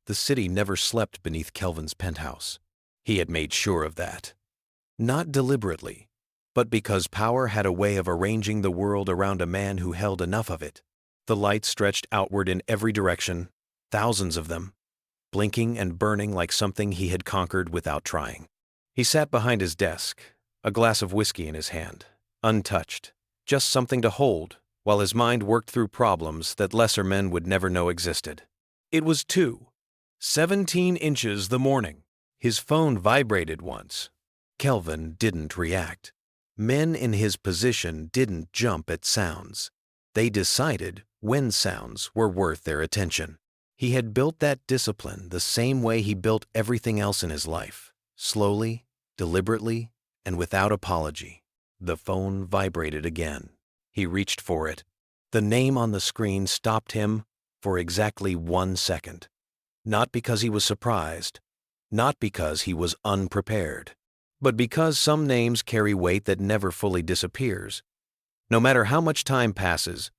The city never slept beneath Kelvin's penthouse. He had made sure of that. Not deliberately, but because power had a way of arranging the world around a man who held enough of it. The lights stretched outward in every direction, thousands of them, blinking and burning like something he had conquered without trying. He sat behind his desk, a glass of whiskey in his hand, untouched, just something to hold, while his mind worked through problems that lesser men would never know existed. It was 2:17 inches the morning. His phone vibrated once. Kelvin didn't react. Men in his position didn't jump at sounds. They decided when sounds were worth their attention. He had built that discipline the same way he built everything else in his life, slowly, deliberately, and without apology. The phone vibrated again. He reached for it. The name on the screen stopped him for exactly 1 second. Not because he was surprised, not because he was unprepared, but because some names carry weight that never fully disappears. No matter how much time passes,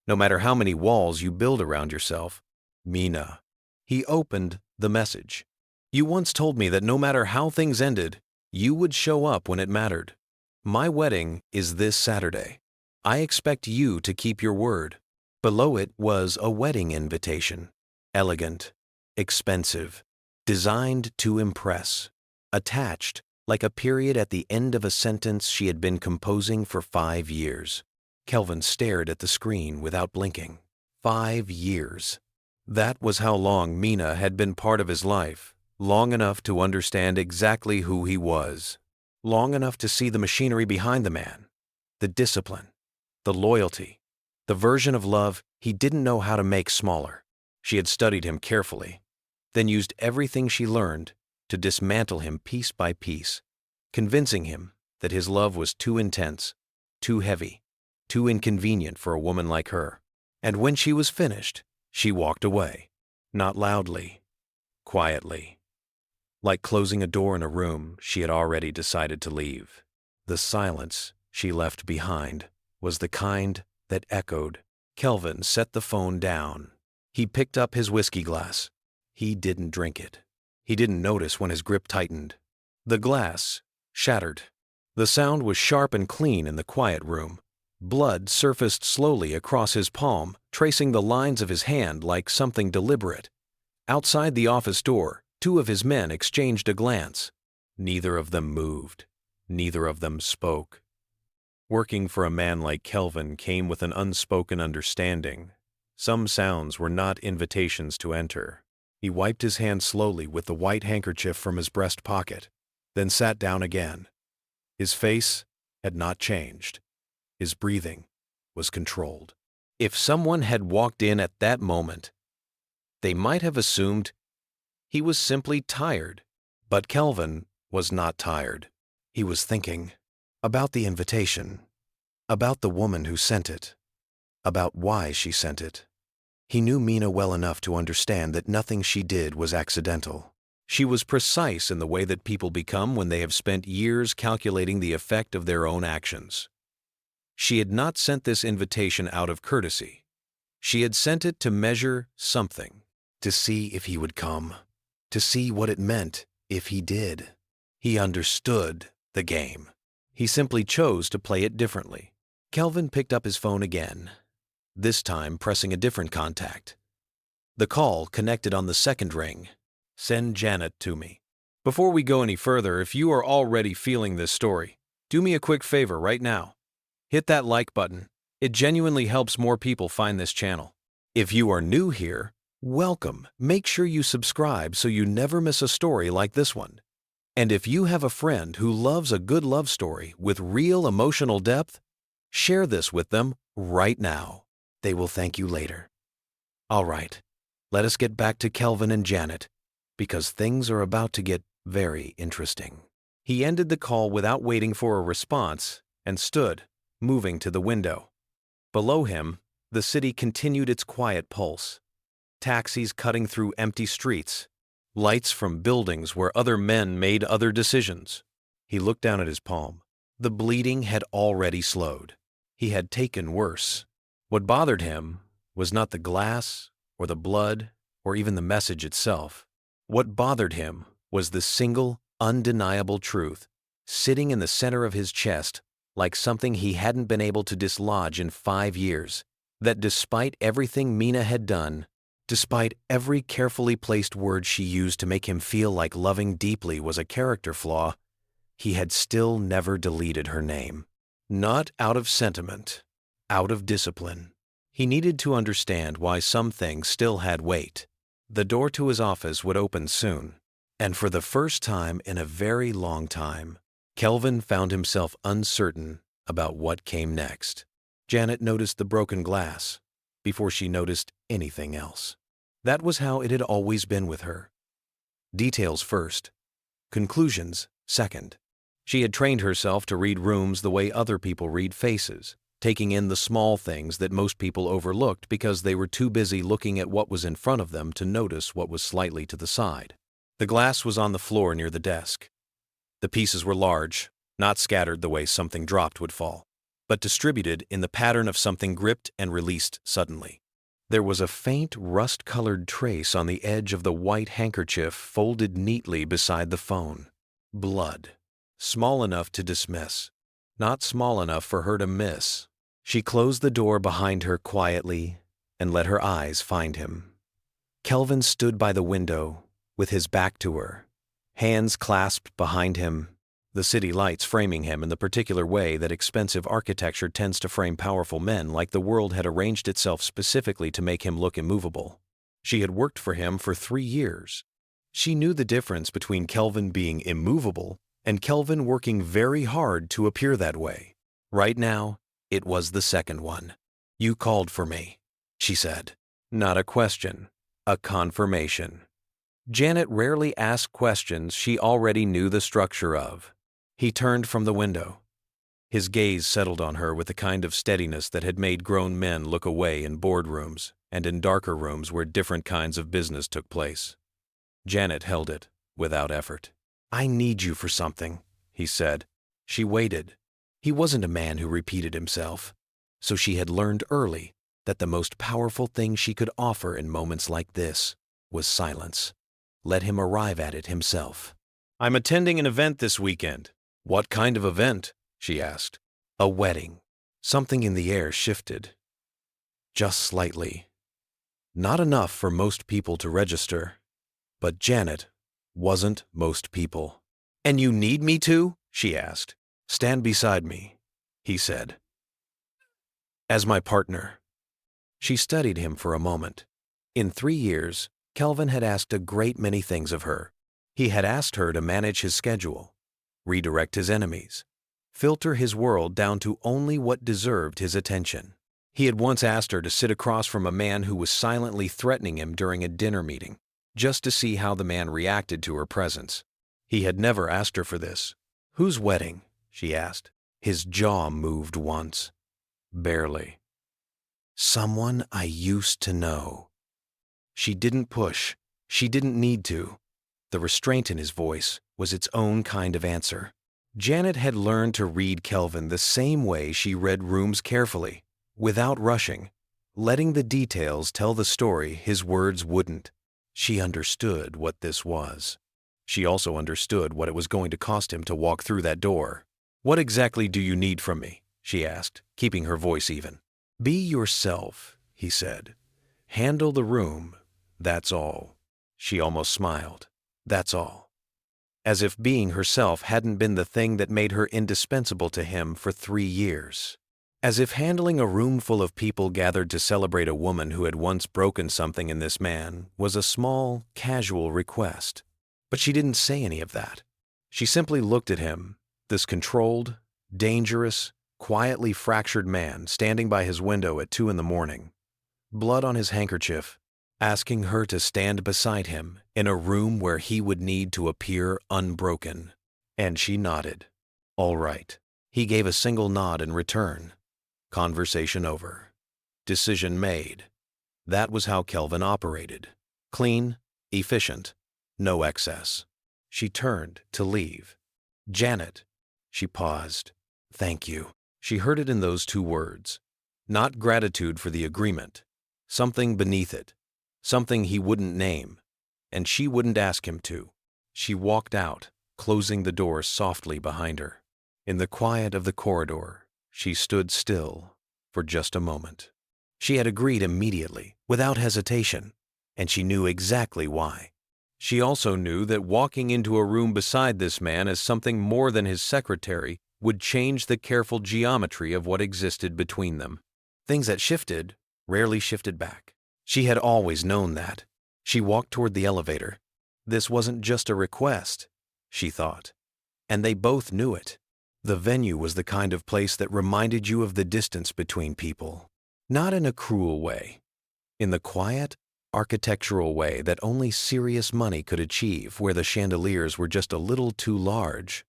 no matter how many walls you build around yourself, Mina. He opened the message. You once told me that no matter how things ended, you would show up when it mattered. My wedding is this Saturday. I expect you to keep your word. Below it was a wedding invitation. Elegant, expensive, designed to impress, attached like a period at the end of a sentence she had been composing for 5 years. Kelvin stared at the screen without blinking. 5 years. That was how long Mina had been part of his life, long enough to understand exactly who he was, long enough to see the machinery behind the man, the discipline, the loyalty, the version of love he didn't know how to make smaller. She had studied him carefully, then used everything she learned to dismantle him piece by piece, convincing him that his love was too intense, too heavy, too inconvenient for a woman like her. And when she was finished, she walked away, not loudly, quietly, like closing a door in a room she had already decided to leave. The silence she left behind was the kind that echoed. Kelvin set the phone down. He picked up his whiskey glass. He didn't drink it. He didn't notice when his grip tightened. The glass shattered. The sound was sharp and clean in the quiet room. Blood surfaced slowly across his palm, tracing the lines of his hand like something deliberate. Outside the office door, 2 of his men exchanged a glance. Neither of them moved. Neither of them spoke. Working for a man like Kelvin came with an unspoken understanding. Some sounds were not invitations to enter. He wiped his hand slowly with the white handkerchief from his breast pocket, then sat down again. His face had not changed. His breathing was controlled. If someone had walked in at that moment, they might have assumed he was simply tired. But Kelvin was not tired. He was thinking about the invitation, about the woman who sent it, about why she sent it. He knew Mina well enough to understand that nothing she did was accidental. She was precise in the way that people become when they have spent years calculating the effect of their own actions. She had not sent this invitation out of courtesy. She had sent it to measure something, to see if he would come, to see what it meant if he did. He understood the game. He simply chose to play it differently. Kelvin picked up his phone again, this time pressing a different contact. The call connected on the second ring. Send Janet to me. Before we go any further, if you are already feeling this story, do me a quick favor right now. Hit that like button. It genuinely helps more people find this channel. If you are new here, welcome. Make sure you subscribe so you never miss a story like this one. And if you have a friend who loves a good love story with real emotional depth, share this with them right now. They will thank you later. All right, let us get back to Kelvin and Janet, because things are about to get very interesting. He ended the call without waiting for a response and stood, moving to the window. Below him, the city continued its quiet pulse. Taxis cutting through empty streets, lights from buildings where other men made other decisions. He looked down at his palm. The bleeding had already slowed. He had taken worse. What bothered him was not the glass or the blood or even the message itself. What bothered him was the single, undeniable truth, sitting in the center of his chest like something he hadn't been able to dislodge in 5 years, that despite everything Mina had done, despite every carefully placed word she used to make him feel like loving deeply was a character flaw, he had still never deleted her name. Not out of sentiment, out of discipline. He needed to understand why some things still had weight. The door to his office would open soon, and for the first time in a very long time, Kelvin found himself uncertain about what came next. Janet noticed the broken glass before she noticed anything else. That was how it had always been with her. Details first, conclusions second. She had trained herself to read rooms the way other people read faces, taking in the small things that most people overlooked because they were too busy looking at what was in front of them to notice what was slightly to the side. The glass was on the floor near the desk. The pieces were large, not scattered the way something dropped would fall, but distributed in the pattern of something gripped and released suddenly. There was a faint rust-colored trace on the edge of the white handkerchief folded neatly beside the phone. Blood. Small enough to dismiss, not small enough for her to miss. She closed the door behind her quietly and let her eyes find him. Kelvin stood by the window with his back to her, hands clasped behind him, the city lights framing him in the particular way that expensive architecture tends to frame powerful men, like the world had arranged itself specifically to make him look immovable. She had worked for him for 3 years. She knew the difference between Kelvin being immovable and Kelvin working very hard to appear that way. Right now, it was the second one. "You called for me," she said. Not a question, a confirmation. Janet rarely asked questions she already knew the structure of. He turned from the window. His gaze settled on her with the kind of steadiness that had made grown men look away in boardrooms and in darker rooms where different kinds of business took place. Janet held it without effort. "I need you for something," he said. She waited. He wasn't a man who repeated himself, so she had learned early that the most powerful thing she could offer in moments like this was silence. Let him arrive at it himself. "I'm attending an event this weekend." "What kind of event?" she asked. "A wedding." Something in the air shifted. Just slightly. Not enough for most people to register. But Janet wasn't most people. "And you need me to?" she asked. "Stand beside me," he said. "As my partner." She studied him for a moment. In 3 years, Kelvin had asked a great many things of her. He had asked her to manage his schedule, redirect his enemies, filter his world down to only what deserved his attention. He had once asked her to sit across from a man who was silently threatening him during a dinner meeting, just to see how the man reacted to her presence. He had never asked her for this. "Whose wedding?" she asked. His jaw moved once. Barely. "Someone I used to know." She didn't push. She didn't need to. The restraint in his voice was its own kind of answer. Janet had learned to read Kelvin the same way she read rooms carefully, without rushing, letting the details tell the story his words wouldn't. She understood what this was. She also understood what it was going to cost him to walk through that door. "What exactly do you need from me?" she asked, keeping her voice even. "Be yourself," he said. "Handle the room, that's all." She almost smiled. That's all. As if being herself hadn't been the thing that made her indispensable to him for 3 years. As if handling a room full of people gathered to celebrate a woman who had once broken something in this man was a small, casual request. But she didn't say any of that. She simply looked at him, this controlled, dangerous, quietly fractured man standing by his window at 2 a.m, blood on his handkerchief, asking her to stand beside him in a room where he would need to appear unbroken. And she nodded. All right. He gave a single nod in return. Conversation over. Decision made. That was how Kelvin operated. Clean, efficient, no excess. She turned to leave. "Janet." She paused. "Thank you." She heard it in those 2 words. Not gratitude for the agreement. Something beneath it. something he wouldn't name, and she wouldn't ask him to. She walked out, closing the door softly behind her. In the quiet of the corridor, she stood still for just a moment. She had agreed immediately, without hesitation, and she knew exactly why. She also knew that walking into a room beside this man as something more than his secretary would change the careful geometry of what existed between them. Things that shifted rarely shifted back. She had always known that. She walked toward the elevator. This wasn't just a request, she thought, and they both knew it. The venue was the kind of place that reminded you of the distance between people, not in a cruel way, in the quiet, architectural way that only serious money could achieve, where the chandeliers were just a little too large,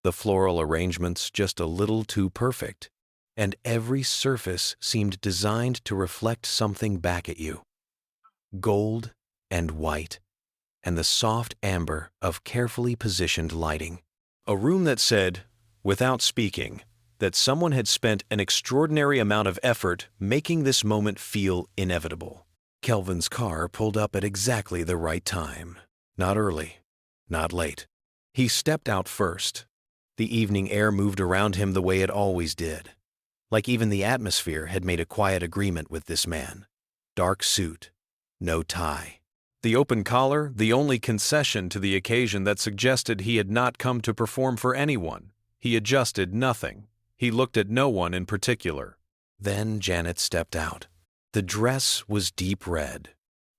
the floral arrangements just a little too perfect, and every surface seemed designed to reflect something back at you. Gold and white, and the soft amber of carefully positioned lighting. A room that said, without speaking, that someone had spent an extraordinary amount of effort making this moment feel inevitable. Kelvin's car pulled up at exactly the right time. Not early, not late. He stepped out first. The evening air moved around him the way it always did. Like even the atmosphere had made a quiet agreement with this man. Dark suit, no tie. The open collar, the only concession to the occasion that suggested he had not come to perform for anyone. He adjusted nothing. He looked at no one in particular. Then Janet stepped out. The dress was deep red,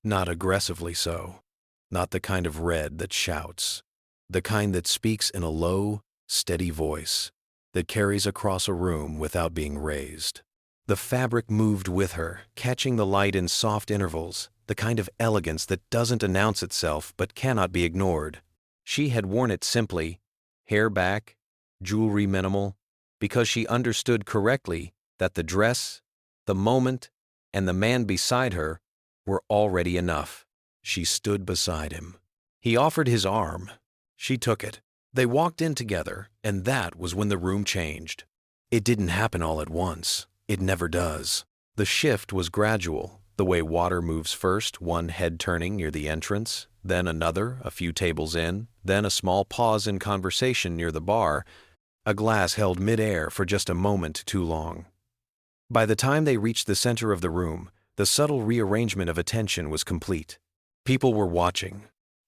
not aggressively so, not the kind of red that shouts, the kind that speaks in a low, steady voice, that carries across a room without being raised. The fabric moved with her, catching the light in soft intervals, the kind of elegance that doesn't announce itself but cannot be ignored. She had worn it simply, hair back, jewelry minimal, because she understood correctly that the dress, the moment, and the man beside her were already enough. She stood beside him. He offered his arm. She took it. They walked in together, and that was when the room changed. It didn't happen all at once. It never does. The shift was gradual, the way water moves first, one head turning near the entrance, then another a few tables in, then a small pause in conversation near the bar, a glass held mid-air for just a moment too long. By the time they reached the center of the room, the subtle rearrangement of attention was complete. People were watching.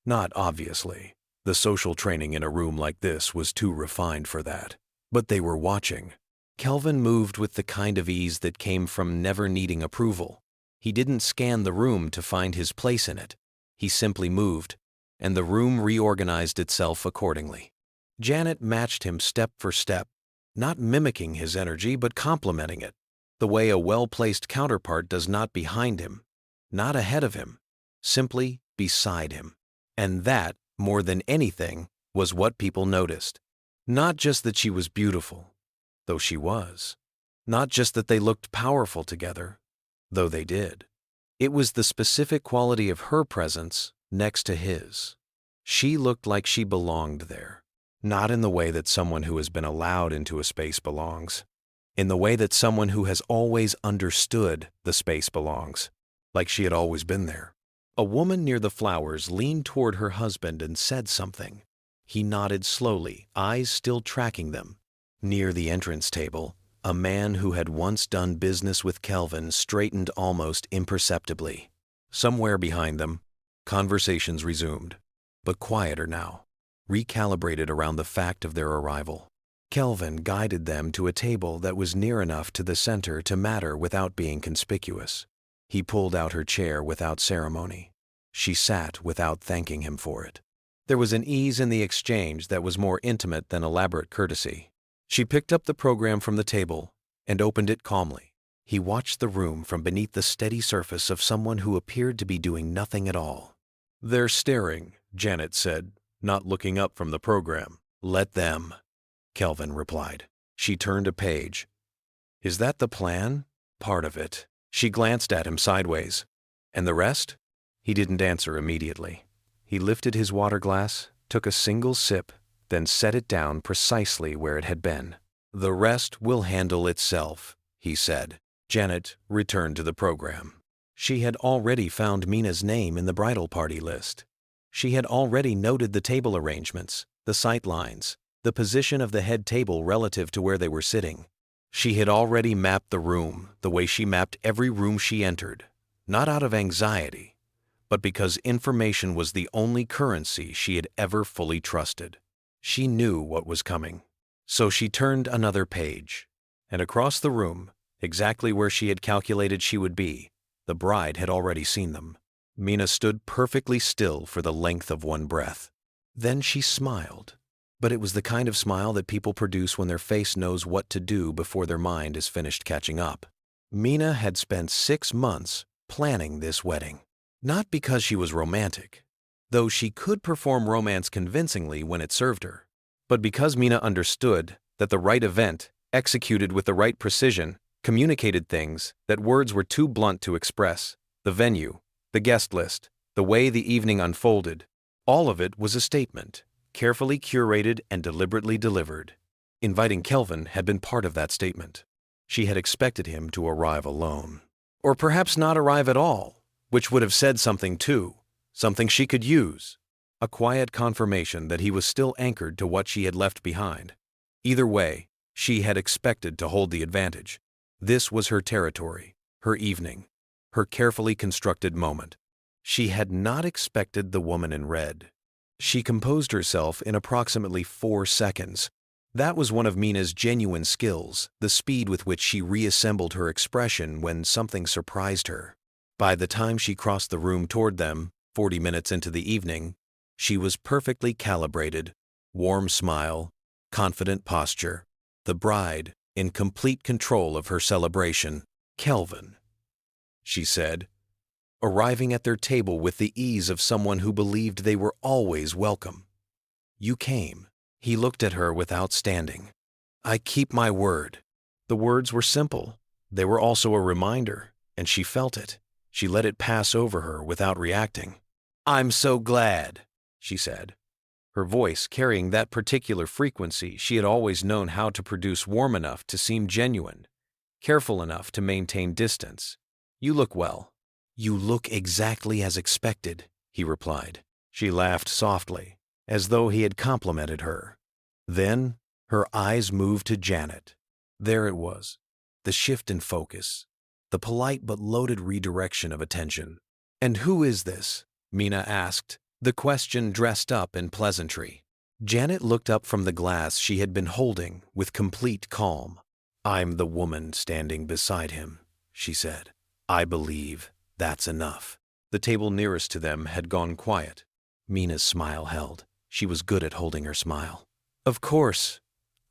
Not obviously. The social training in a room like this was too refined for that. But they were watching. Kelvin moved with the kind of ease that came from never needing approval. He didn't scan the room to find his place in it. He simply moved, and the room reorganized itself accordingly. Janet matched him step for step, not mimicking his energy but complementing it, the way a well-placed counterpart does not behind him, not ahead of him, simply beside him. And that, more than anything, was what people noticed. Not just that she was beautiful, though she was. Not just that they looked powerful together, though they did. It was the specific quality of her presence next to his. She looked like she belonged there, not in the way that someone who has been allowed into a space belongs, in the way that someone who has always understood the space belongs, like she had always been there. A woman near the flowers leaned toward her husband and said something. He nodded slowly, eyes still tracking them. Near the entrance table, a man who had once done business with Kelvin straightened almost imperceptibly. Somewhere behind them, conversations resumed, but quieter now, recalibrated around the fact of their arrival. Kelvin guided them to a table that was near enough to the center to matter without being conspicuous. He pulled out her chair without ceremony. She sat without thanking him for it. There was an ease in the exchange that was more intimate than elaborate courtesy. She picked up the program from the table and opened it calmly. He watched the room from beneath the steady surface of someone who appeared to be doing nothing at all. "They're staring," Janet said, not looking up from the program. "Let them," Kelvin replied. She turned a page. "Is that the plan?" "Part of it." She glanced at him sideways. "And the rest?" He didn't answer immediately. He lifted his water glass, took a single sip, then set it down precisely where it had been. "The rest will handle itself," he said. Janet returned to the program. She had already found Mina's name in the bridal party list. She had already noted the table arrangements, the sight lines, the position of the head table relative to where they were sitting. She had already mapped the room the way she mapped every room she entered, not out of anxiety, but because information was the only currency she had ever fully trusted. She knew what was coming. So she turned another page, and across the room, exactly where she had calculated she would be, the bride had already seen them. Mina stood perfectly still for the length of one breath. Then she smiled. But it was the kind of smile that people produce when their face knows what to do before their mind is finished catching up. Mina had spent 6 months planning this wedding. Not because she was romantic, though she could perform romance convincingly when it served her, but because Mina understood that the right event, executed with the right precision, communicated things that words were too blunt to express. The venue, the guest list, the way the evening unfolded, all of it was a statement, carefully curated and deliberately delivered. Inviting Kelvin had been part of that statement. She had expected him to arrive alone. Or perhaps not arrive at all, which would have said something too, something she could use. A quiet confirmation that he was still anchored to what she had left behind. Either way, she had expected to hold the advantage. This was her territory, her evening, her carefully constructed moment. She had not expected the woman in red. She composed herself in approximately 4 seconds. That was one of Mina's genuine skills, the speed with which she reassembled her expression when something surprised her. By the time she crossed the room toward them, 40 minutes into the evening, she was perfectly calibrated, warm smile, confident posture, the bride in complete control of her celebration. "Kelvin," she said, arriving at their table with the ease of someone who believed they were always welcome. "You came." He looked at her without standing. "I keep my word." The words were simple. They were also a reminder, and she felt it. She let it pass over her without reacting. "I'm so glad," she said, her voice carrying that particular frequency she had always known how to produce, warm enough to seem genuine, careful enough to maintain distance. "You look well." "You look exactly as expected," he replied. She laughed softly, as though he had complimented her. Then her eyes moved to Janet. There it was, the shift in focus, the polite but loaded redirection of attention. "And who is this?" Mina asked, the question dressed up in pleasantry. Janet looked up from the glass she had been holding with complete calm. "I'm the woman standing beside him," she said. "I believe that's enough." The table nearest to them had gone quiet. Mina's smile held. She was good at holding her smile. "Of course.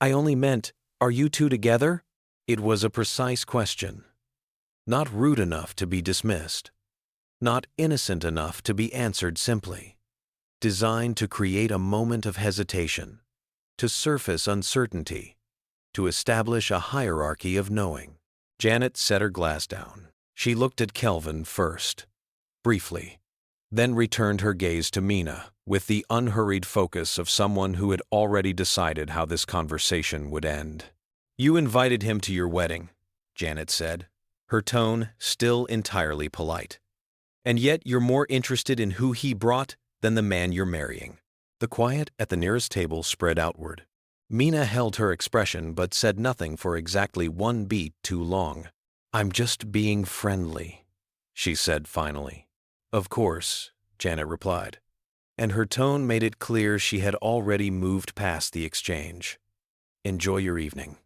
I only meant, are you two together?" It was a precise question. Not rude enough to be dismissed. Not innocent enough to be answered simply. Designed to create a moment of hesitation, to surface uncertainty, to establish a hierarchy of knowing. Janet set her glass down. She looked at Kelvin first, briefly, then returned her gaze to Mina with the unhurried focus of someone who had already decided how this conversation would end. "You invited him to your wedding," Janet said, her tone still entirely polite. "And yet you're more interested in who he brought than the man you're marrying." The quiet at the nearest table spread outward. Mina held her expression but said nothing for exactly 1 beat too long. "I'm just being friendly," she said finally. "Of course," Janet replied, and her tone made it clear she had already moved past the exchange. "Enjoy your evening."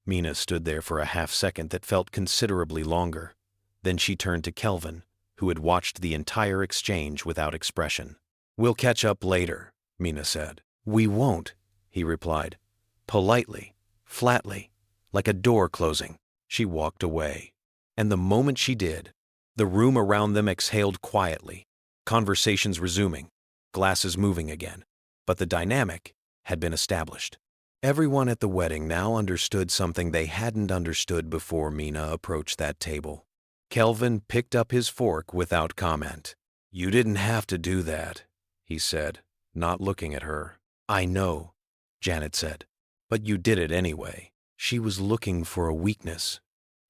Mina stood there for a half-second that felt considerably longer. Then she turned to Kelvin, who had watched the entire exchange without expression. "We'll catch up later," Mina said. "We won't," he replied, politely, flatly, like a door closing. She walked away. And the moment she did, the room around them exhaled quietly, conversations resuming, glasses moving again. But the dynamic had been established. Everyone at the wedding now understood something they hadn't understood before Mina approached that table. Kelvin picked up his fork without comment. "You didn't have to do that," he said, not looking at her. "I know," Janet said, "but you did it anyway." "She was looking for a weakness,"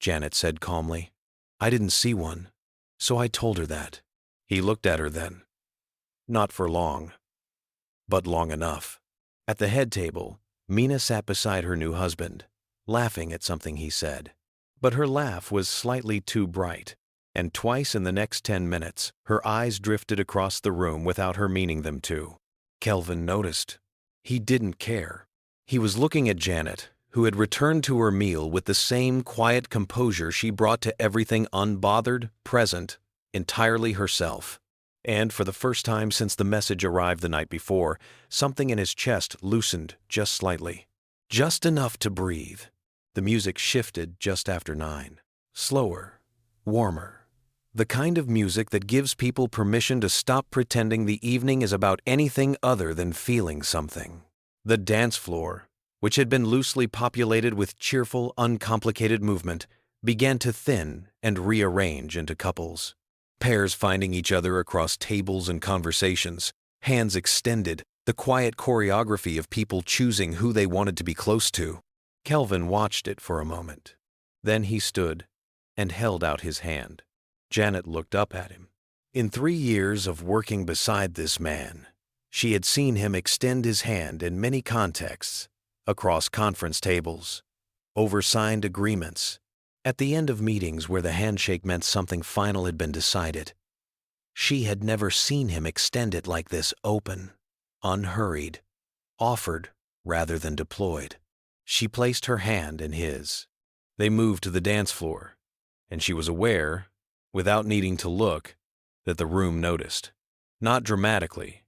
Janet said calmly. "I didn't see one." So I told her that. He looked at her then. Not for long, but long enough. At the head table, Mina sat beside her new husband, laughing at something he said. But her laugh was slightly too bright, and twice in the next 10 minutes, her eyes drifted across the room without her meaning them to. Kelvin noticed. He didn't care. He was looking at Janet, who had returned to her meal with the same quiet composure she brought to everything, unbothered, present, entirely herself. And for the first time since the message arrived the night before, something in his chest loosened just slightly. Just enough to breathe. The music shifted just after 9. Slower, warmer. The kind of music that gives people permission to stop pretending the evening is about anything other than feeling something. The dance floor, which had been loosely populated with cheerful, uncomplicated movement, began to thin and rearrange into couples. Pairs finding each other across tables and conversations, hands extended, the quiet choreography of people choosing who they wanted to be close to. Kelvin watched it for a moment. Then he stood and held out his hand. Janet looked up at him. In 3 years of working beside this man, she had seen him extend his hand in many contexts, across conference tables, over signed agreements, at the end of meetings where the handshake meant something final had been decided. She had never seen him extend it like this, open, unhurried, offered rather than deployed. She placed her hand in his. They moved to the dance floor, and she was aware, without needing to look, that the room noticed. Not dramatically,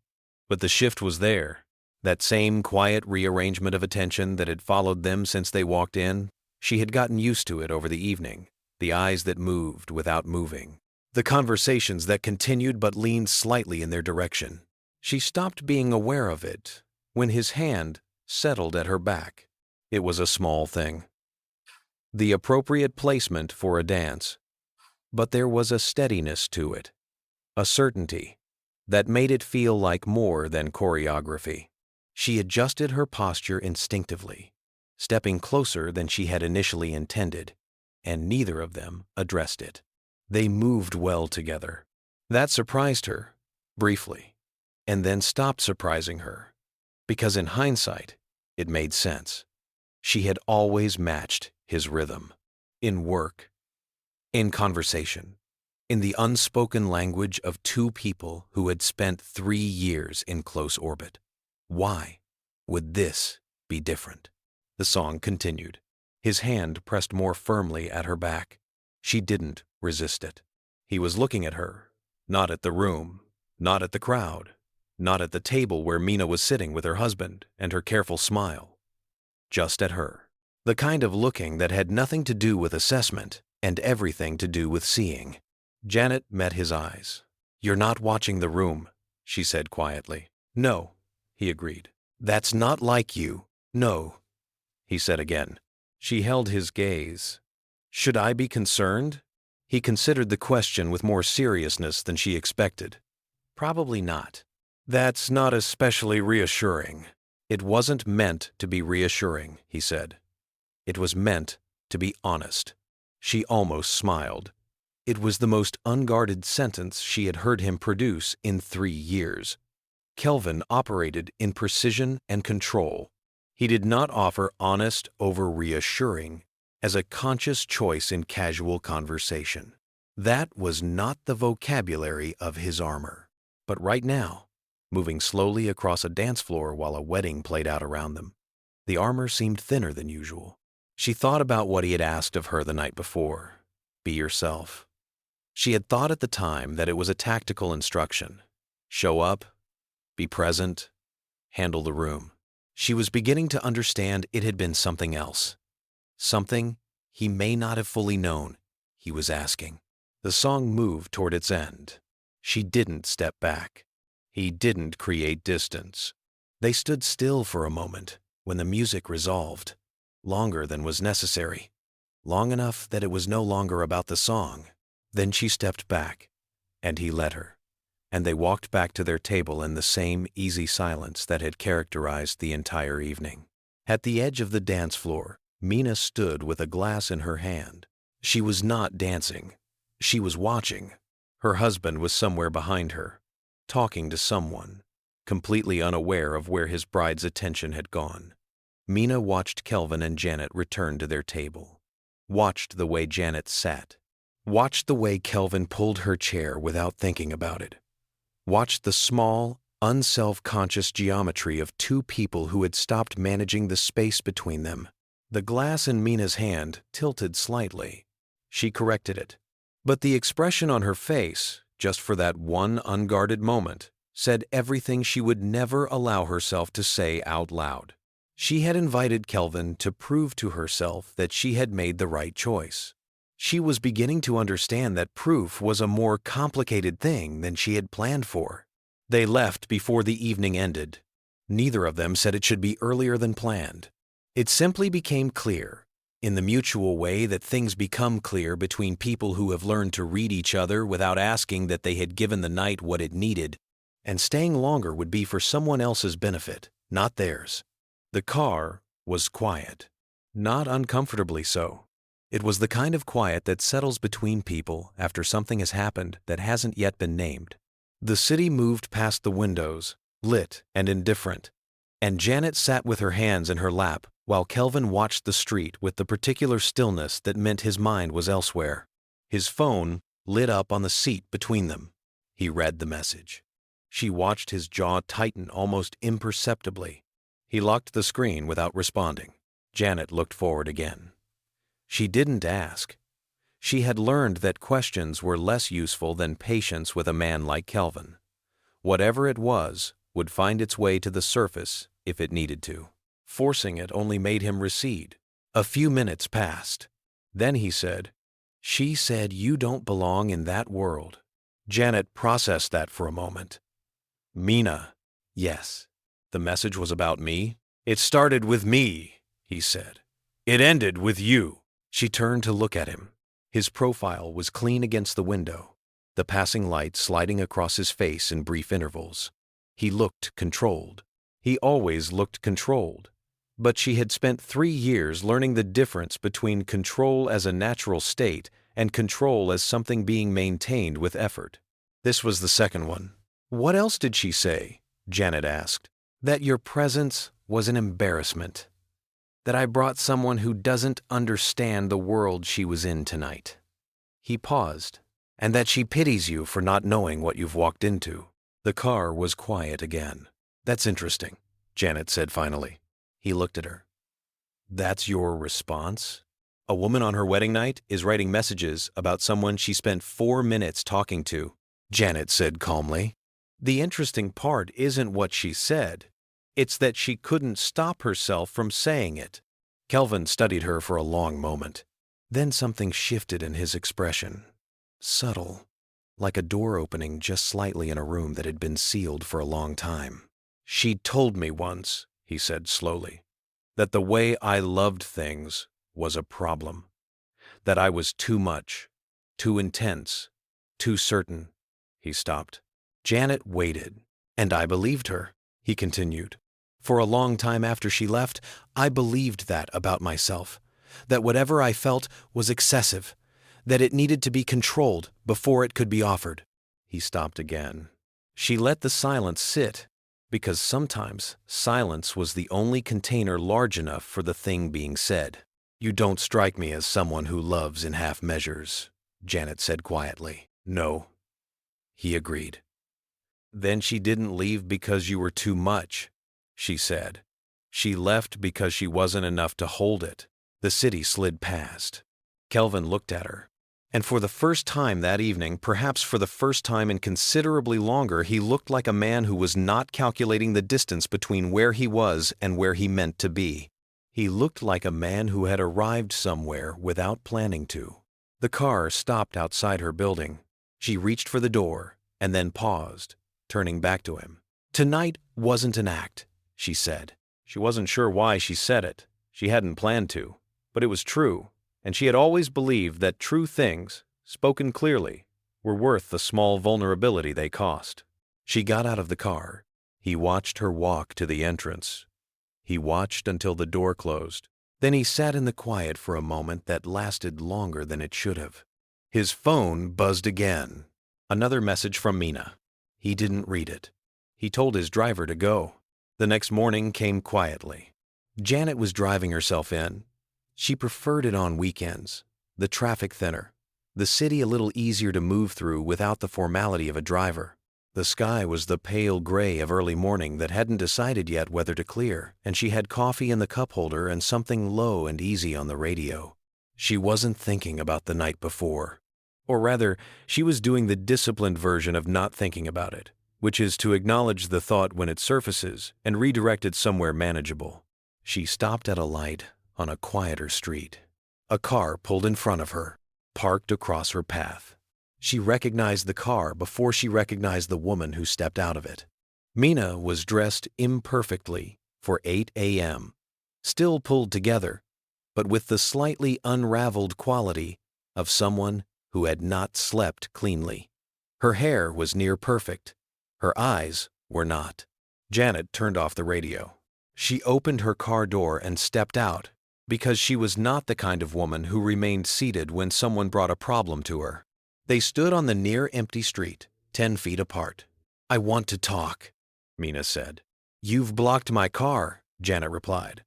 but the shift was there. That same quiet rearrangement of attention that had followed them since they walked in. She had gotten used to it over the evening, the eyes that moved without moving, the conversations that continued but leaned slightly in their direction. She stopped being aware of it when his hand settled at her back. It was a small thing, the appropriate placement for a dance, but there was a steadiness to it, a certainty, that made it feel like more than choreography. She adjusted her posture instinctively, stepping closer than she had initially intended, and neither of them addressed it. They moved well together. That surprised her, briefly, and then stopped surprising her, because in hindsight, it made sense. She had always matched his rhythm, in work, in conversation, in the unspoken language of two people who had spent 3 years in close orbit. Why would this be different? The song continued. His hand pressed more firmly at her back. She didn't resist it. He was looking at her, not at the room, not at the crowd, not at the table where Mina was sitting with her husband and her careful smile. Just at her. The kind of looking that had nothing to do with assessment and everything to do with seeing. Janet met his eyes. "You're not watching the room," she said quietly. "No," he agreed. "That's not like you." "No," he said again. She held his gaze. "Should I be concerned?" He considered the question with more seriousness than she expected. "Probably not." "That's not especially reassuring." "It wasn't meant to be reassuring," he said. "It was meant to be honest." She almost smiled. It was the most unguarded sentence she had heard him produce in 3 years. Kelvin operated in precision and control. He did not offer honest over reassuring as a conscious choice in casual conversation. That was not the vocabulary of his armor. But right now, moving slowly across a dance floor while a wedding played out around them, the armor seemed thinner than usual. She thought about what he had asked of her the night before. Be yourself. She had thought at the time that it was a tactical instruction. Show up, be present, handle the room. She was beginning to understand it had been something else. Something he may not have fully known he was asking. The song moved toward its end. She didn't step back. He didn't create distance. They stood still for a moment when the music resolved, longer than was necessary, long enough that it was no longer about the song. Then she stepped back, and he let her, and they walked back to their table in the same easy silence that had characterized the entire evening. At the edge of the dance floor, Mina stood with a glass in her hand. She was not dancing. She was watching, Her husband was somewhere behind her, talking to someone, completely unaware of where his bride's attention had gone. Mina watched Kelvin and Janet return to their table, watched the way Janet sat, watched the way Kelvin pulled her chair without thinking about it, watched the small, unself-conscious geometry of two people who had stopped managing the space between them. The glass in Mina's hand tilted slightly. She corrected it. But the expression on her face, just for that one unguarded moment, said everything she would never allow herself to say out loud. She had invited Kelvin to prove to herself that she had made the right choice. She was beginning to understand that proof was a more complicated thing than she had planned for. They left before the evening ended. Neither of them said it should be earlier than planned. It simply became clear, in the mutual way that things become clear between people who have learned to read each other without asking, that they had given the night what it needed, and staying longer would be for someone else's benefit, not theirs. The car was quiet, not uncomfortably so. It was the kind of quiet that settles between people after something has happened that hasn't yet been named. The city moved past the windows, lit and indifferent, and Janet sat with her hands in her lap while Kelvin watched the street with the particular stillness that meant his mind was elsewhere. His phone lit up on the seat between them. He read the message. She watched his jaw tighten almost imperceptibly. He locked the screen without responding. Janet looked forward again. She didn't ask. She had learned that questions were less useful than patience with a man like Kelvin. Whatever it was would find its way to the surface if it needed to. Forcing it only made him recede. A few minutes passed. Then he said, "She said you don't belong in that world." Janet processed that for a moment. Mina. Yes. The message was about me? "It started with me," he said. "It ended with you." She turned to look at him. His profile was clean against the window, the passing light sliding across his face in brief intervals. He looked controlled. He always looked controlled. But she had spent 3 years learning the difference between control as a natural state and control as something being maintained with effort. This was the second one. "What else did she say?" Janet asked. "That your presence was an embarrassment. That I brought someone who doesn't understand the world she was in tonight." He paused. "And that she pities you for not knowing what you've walked into." The car was quiet again. "That's interesting," Janet said finally. He looked at her. "That's your response? A woman on her wedding night is writing messages about someone she spent 4 minutes talking to," Janet said calmly. "The interesting part isn't what she said. It's that she couldn't stop herself from saying it." Kelvin studied her for a long moment. Then something shifted in his expression. Subtle, like a door opening just slightly in a room that had been sealed for a long time. "She told me once," he said slowly, "that the way I loved things was a problem. That I was too much, too intense, too certain." He stopped. Janet waited, and I believed her, he continued. "For a long time after she left, I believed that about myself, that whatever I felt was excessive, that it needed to be controlled before it could be offered." He stopped again. She let the silence sit, because sometimes silence was the only container large enough for the thing being said. "You don't strike me as someone who loves in half measures," Janet said quietly. "No," he agreed. "Then she didn't leave because you were too much," she said. "She left because she wasn't enough to hold it." The city slid past. Kelvin looked at her. And for the first time that evening, perhaps for the first time in considerably longer, he looked like a man who was not calculating the distance between where he was and where he meant to be. He looked like a man who had arrived somewhere without planning to. The car stopped outside her building. She reached for the door and then paused, turning back to him. "Tonight wasn't an act," she said. She wasn't sure why she said it. She hadn't planned to, but it was true. And she had always believed that true things, spoken clearly, were worth the small vulnerability they cost. She got out of the car. He watched her walk to the entrance. He watched until the door closed. Then he sat in the quiet for a moment that lasted longer than it should have. His phone buzzed again. Another message from Mina. He didn't read it. He told his driver to go. The next morning came quietly. Janet was driving herself in. She preferred it on weekends. The traffic thinner. The city a little easier to move through without the formality of a driver. The sky was the pale gray of early morning that hadn't decided yet whether to clear, and she had coffee in the cup holder and something low and easy on the radio. She wasn't thinking about the night before. Or rather, she was doing the disciplined version of not thinking about it, which is to acknowledge the thought when it surfaces and redirect it somewhere manageable. She stopped at a light on a quieter street. A car pulled in front of her, parked across her path. She recognized the car before she recognized the woman who stepped out of it. Mina was dressed imperfectly for 8 a.m., still pulled together, but with the slightly unraveled quality of someone who had not slept cleanly. Her hair was near perfect. Her eyes were not. Janet turned off the radio. She opened her car door and stepped out because she was not the kind of woman who remained seated when someone brought a problem to her. They stood on the near-empty street, 10 feet apart. "I want to talk," Mina said. "You've blocked my car," Janet replied.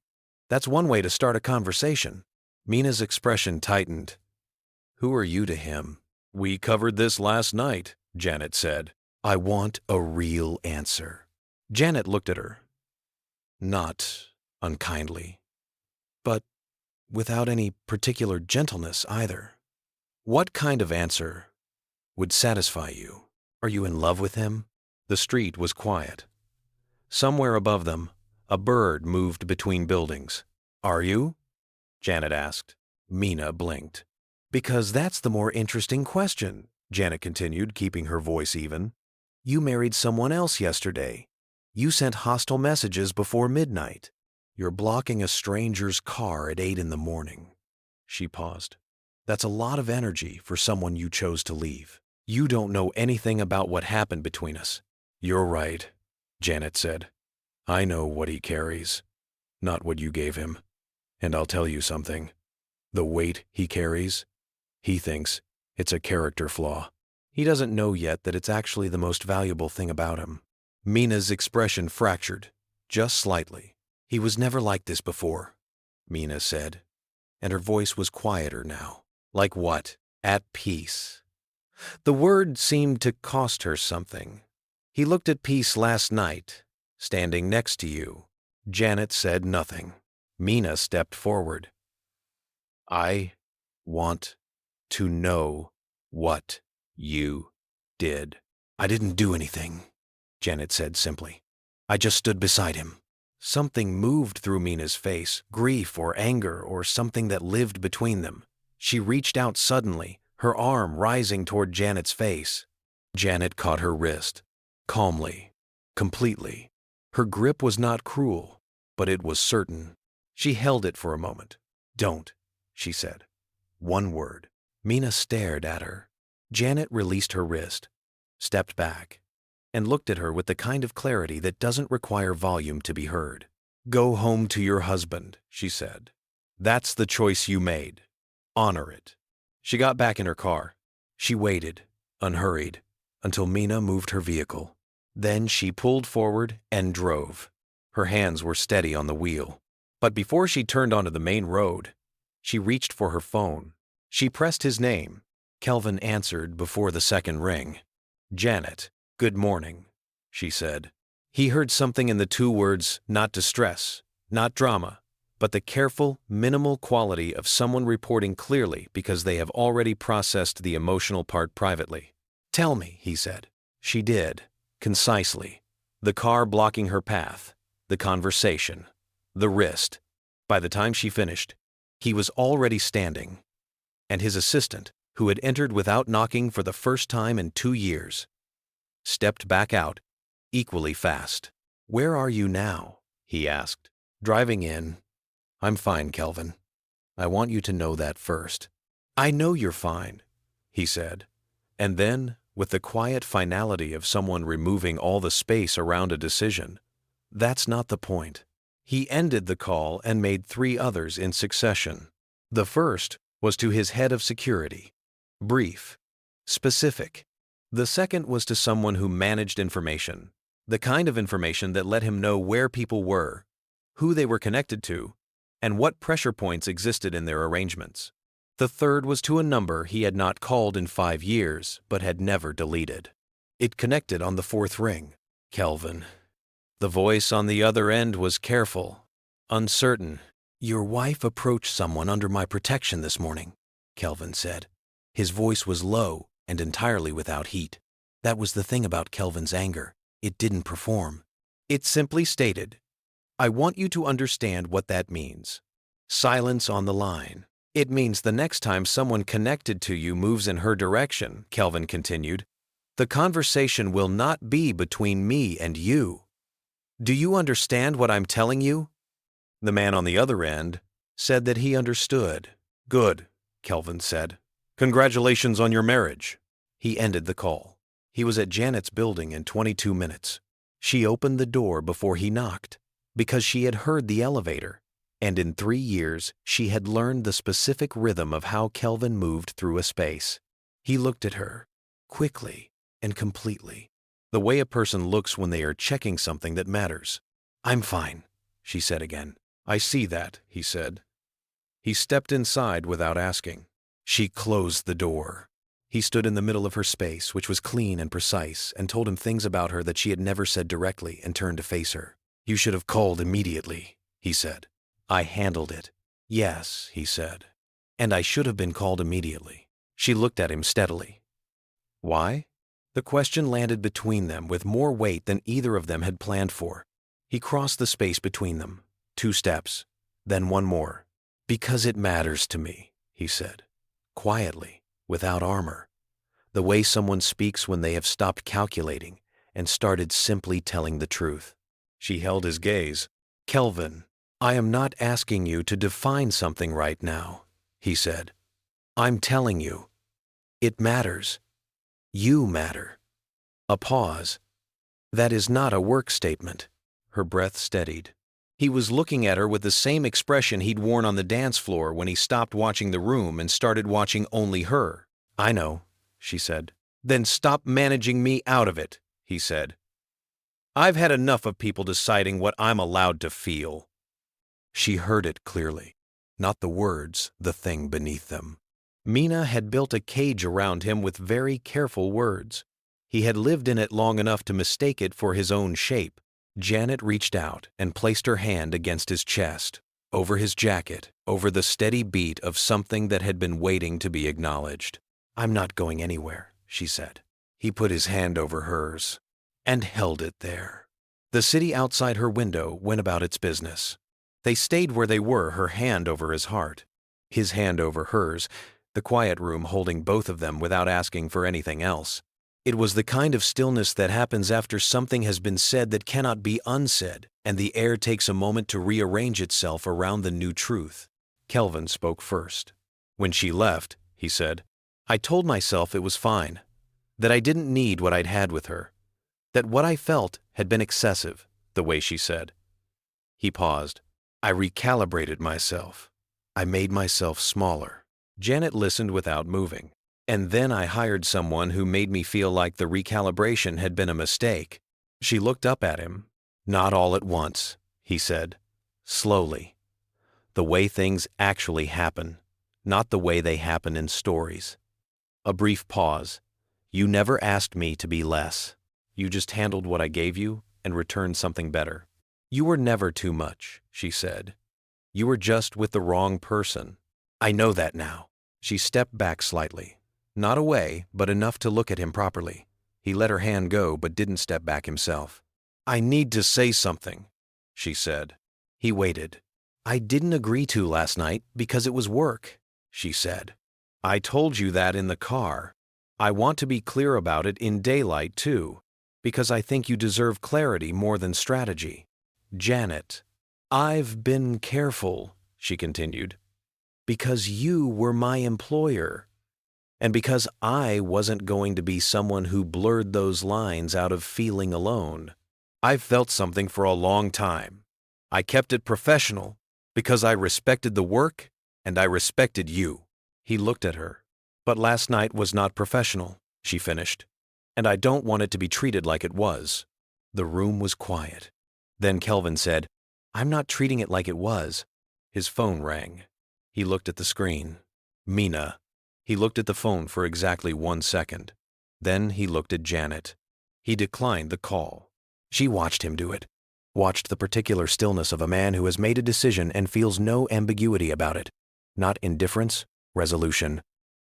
"That's one way to start a conversation." Mina's expression tightened. "Who are you to him?" "We covered this last night," Janet said. "I want a real answer." Janet looked at her. Not unkindly, but without any particular gentleness either. "What kind of answer would satisfy you? Are you in love with him?" The street was quiet. Somewhere above them, a bird moved between buildings. "Are you?" Janet asked. Mina blinked. "Because that's the more interesting question," Janet continued, keeping her voice even. "You married someone else yesterday. You sent hostile messages before midnight. You're blocking a stranger's car at 8 in the morning." She paused. "That's a lot of energy for someone you chose to leave. You don't know anything about what happened between us." "You're right," Janet said. "I know what he carries, not what you gave him. And I'll tell you something. The weight he carries, he thinks it's a character flaw. He doesn't know yet that it's actually the most valuable thing about him." Mina's expression fractured, just slightly. "He was never like this before," Mina said, and her voice was quieter now. "Like what?" "At peace." The word seemed to cost her something. "He looked at peace last night, standing next to you." Janet said nothing. Mina stepped forward. "I want to know what you did." "I didn't do anything," Janet said simply. "I just stood beside him." Something moved through Mina's face, grief or anger or something that lived between them. She reached out suddenly, her arm rising toward Janet's face. Janet caught her wrist, calmly, completely. Her grip was not cruel, but it was certain. She held it for a moment. "Don't," she said. One word. Mina stared at her. Janet released her wrist, stepped back, and looked at her with the kind of clarity that doesn't require volume to be heard. "Go home to your husband," she said. "That's the choice you made. Honor it." She got back in her car. She waited, unhurried, until Mina moved her vehicle. Then she pulled forward and drove. Her hands were steady on the wheel. But before she turned onto the main road, she reached for her phone. She pressed his name. Kelvin answered before the second ring. "Janet, good morning," she said. He heard something in the two words, not distress, not drama, but the careful, minimal quality of someone reporting clearly because they have already processed the emotional part privately. "Tell me," he said. She did, concisely. The car blocking her path, the conversation, the wrist. By the time she finished, he was already standing, and his assistant, who had entered without knocking for the first time in 2 years, stepped back out, equally fast. "Where are you now?" he asked. "Driving in." "I'm fine, Kelvin. I want you to know that first." "I know you're fine," he said. And then, with the quiet finality of someone removing all the space around a decision, "That's not the point." He ended the call and made 3 others in succession. The first was to his head of security. Brief, specific, The second was to someone who managed information, the kind of information that let him know where people were, who they were connected to, and what pressure points existed in their arrangements. The third was to a number he had not called in 5 years, but had never deleted. It connected on the fourth ring. Kelvin. The voice on the other end was careful, uncertain. "Your wife approached someone under my protection this morning," Kelvin said. His voice was low and entirely without heat. That was the thing about Kelvin's anger. It didn't perform. It simply stated, "I want you to understand what that means." Silence on the line. "It means the next time someone connected to you moves in her direction," Kelvin continued, "the conversation will not be between me and you. Do you understand what I'm telling you?" The man on the other end said that he understood. "Good," Kelvin said. "Congratulations on your marriage." He ended the call. He was at Janet's building in 22 minutes. She opened the door before he knocked, because she had heard the elevator, and in 3 years she had learned the specific rhythm of how Kelvin moved through a space. He looked at her, quickly and completely, the way a person looks when they are checking something that matters. "I'm fine," she said again. "I see that," he said. He stepped inside without asking. She closed the door. He stood in the middle of her space, which was clean and precise, and told him things about her that she had never said directly, and turned to face her. "You should have called immediately," he said. "I handled it." "Yes," he said. "And I should have been called immediately." She looked at him steadily. "Why?" The question landed between them with more weight than either of them had planned for. He crossed the space between them. 2 steps, then 1 more. "Because it matters to me," he said, quietly, without armor, the way someone speaks when they have stopped calculating and started simply telling the truth. She held his gaze. "Kelvin, I am not asking you to define something right now," he said. "I'm telling you. It matters. You matter." A pause. "That is not a work statement." Her breath steadied. He was looking at her with the same expression he'd worn on the dance floor when he stopped watching the room and started watching only her. "I know," she said. "Then stop managing me out of it," he said. "I've had enough of people deciding what I'm allowed to feel." She heard it clearly. Not the words, the thing beneath them. Mina had built a cage around him with very careful words. He had lived in it long enough to mistake it for his own shape. Janet reached out and placed her hand against his chest, over his jacket, over the steady beat of something that had been waiting to be acknowledged. "I'm not going anywhere," she said. He put his hand over hers and held it there. The city outside her window went about its business. They stayed where they were, her hand over his heart, his hand over hers, the quiet room holding both of them without asking for anything else. It was the kind of stillness that happens after something has been said that cannot be unsaid, and the air takes a moment to rearrange itself around the new truth. Kelvin spoke first. "When she left," he said, "I told myself it was fine, that I didn't need what I'd had with her, that what I felt had been excessive," the way she said. He paused. "I recalibrated myself. I made myself smaller." Janet listened without moving. "And then I hired someone who made me feel like the recalibration had been a mistake." She looked up at him. "Not all at once," he said, slowly. "The way things actually happen, not the way they happen in stories." A brief pause. "You never asked me to be less. You just handled what I gave you and returned something better. You were never too much," she said. "You were just with the wrong person. I know that now." She stepped back slightly. Not away, but enough to look at him properly. He let her hand go, but didn't step back himself. "I need to say something," she said. He waited. "I didn't agree to last night because it was work," she said. "I told you that in the car. I want to be clear about it in daylight, too, because I think you deserve clarity more than strategy." "Janet, I've been careful," she continued, "because you were my employer, and because I wasn't going to be someone who blurred those lines out of feeling alone. I've felt something for a long time. I kept it professional because I respected the work and I respected you." He looked at her. "But last night was not professional," she finished. and I don't want it to be treated like it was." The room was quiet. Then Kelvin said, "I'm not treating it like it was." His phone rang. He looked at the screen. Mina. He looked at the phone for exactly 1 second. Then he looked at Janet. He declined the call. She watched him do it. Watched the particular stillness of a man who has made a decision and feels no ambiguity about it. Not indifference, resolution.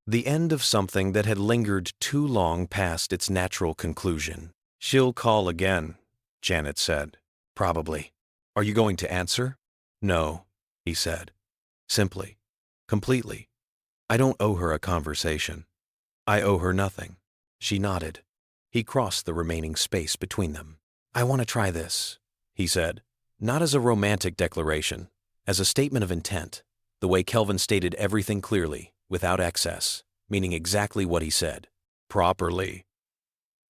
The end of something that had lingered too long past its natural conclusion. "She'll call again," Janet said. "Probably. Are you going to answer?" "No," he said. Simply. Completely. "I don't owe her a conversation. I owe her nothing." She nodded. He crossed the remaining space between them. "I want to try this," he said. Not as a romantic declaration, as a statement of intent, the way Kelvin stated everything clearly, without excess, meaning exactly what he said. Properly.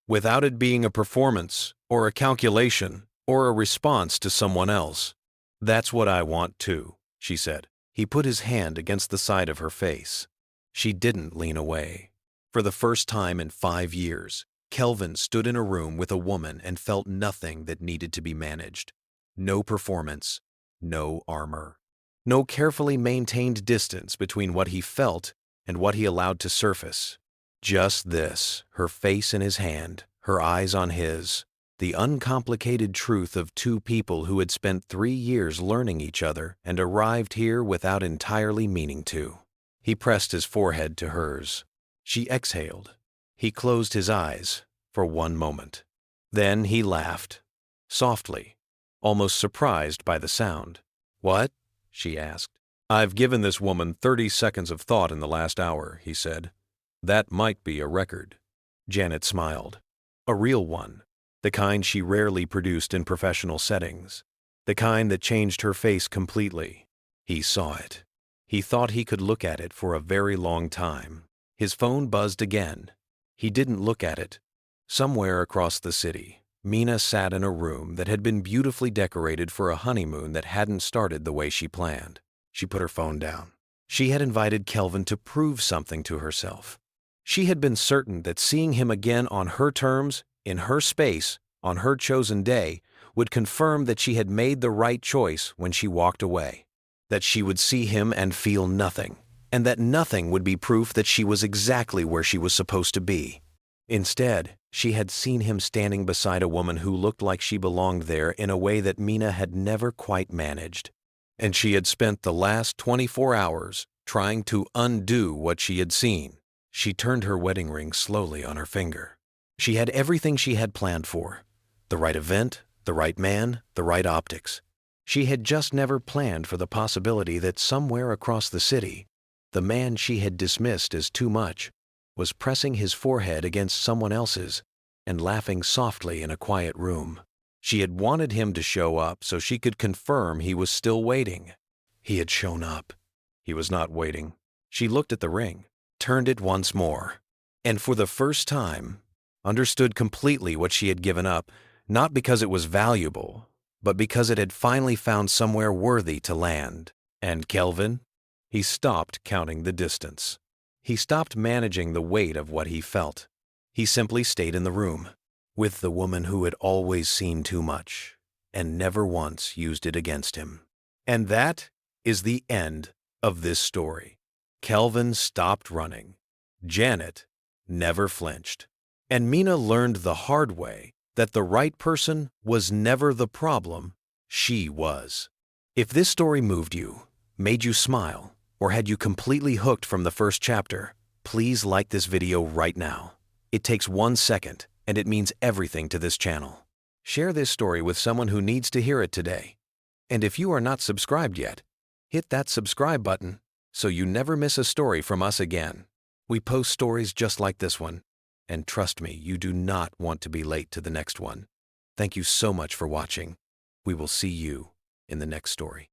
Without it being a performance, or a calculation, or a response to someone else. "That's what I want too," she said. He put his hand against the side of her face. She didn't lean away. For the first time in 5 years, Kelvin stood in a room with a woman and felt nothing that needed to be managed. No performance, no armor. No carefully maintained distance between what he felt and what he allowed to surface. Just this, her face in his hand, her eyes on his, the uncomplicated truth of two people who had spent 3 years learning each other and arrived here without entirely meaning to. He pressed his forehead to hers. She exhaled. He closed his eyes for 1 moment. Then he laughed, softly, almost surprised by the sound. "What?" she asked. "I've given this woman 30 seconds of thought in the last hour," he said. "That might be a record." Janet smiled. A real one. The kind she rarely produced in professional settings. The kind that changed her face completely. He saw it. He thought he could look at it for a very long time. His phone buzzed again. He didn't look at it. Somewhere across the city, Mina sat in a room that had been beautifully decorated for a honeymoon that hadn't started the way she planned. She put her phone down. She had invited Kelvin to prove something to herself. She had been certain that seeing him again on her terms, in her space, on her chosen day, would confirm that she had made the right choice when she walked away. That she would see him and feel nothing, and that nothing would be proof that she was exactly where she was supposed to be. Instead, she had seen him standing beside a woman who looked like she belonged there in a way that Mina had never quite managed. And she had spent the last 24 hours trying to undo what she had seen. She turned her wedding ring slowly on her finger. She had everything she had planned for. The right event, the right man, the right optics. She had just never planned for the possibility that somewhere across the city, the man she had dismissed as too much was pressing his forehead against someone else's and laughing softly in a quiet room. She had wanted him to show up so she could confirm he was still waiting. He had shown up. He was not waiting. She looked at the ring, turned it once more, and for the first time, understood completely what she had given up, not because it was valuable, but because it had finally found somewhere worthy to land. And Kelvin? He stopped counting the distance. He stopped managing the weight of what he felt. He simply stayed in the room, with the woman who had always seen too much, and never once used it against him. And that is the end of this story. Kelvin stopped running. Janet never flinched. And Mina learned the hard way that the right person was never the problem, she was. If this story moved you, made you smile, or had you completely hooked from the first chapter, please like this video right now. It takes 1 second, and it means everything to this channel. Share this story with someone who needs to hear it today. And if you are not subscribed yet, hit that subscribe button so you never miss a story from us again. We post stories just like this one, and trust me, you do not want to be late to the next one. Thank you so much for watching. We will see you in the next story.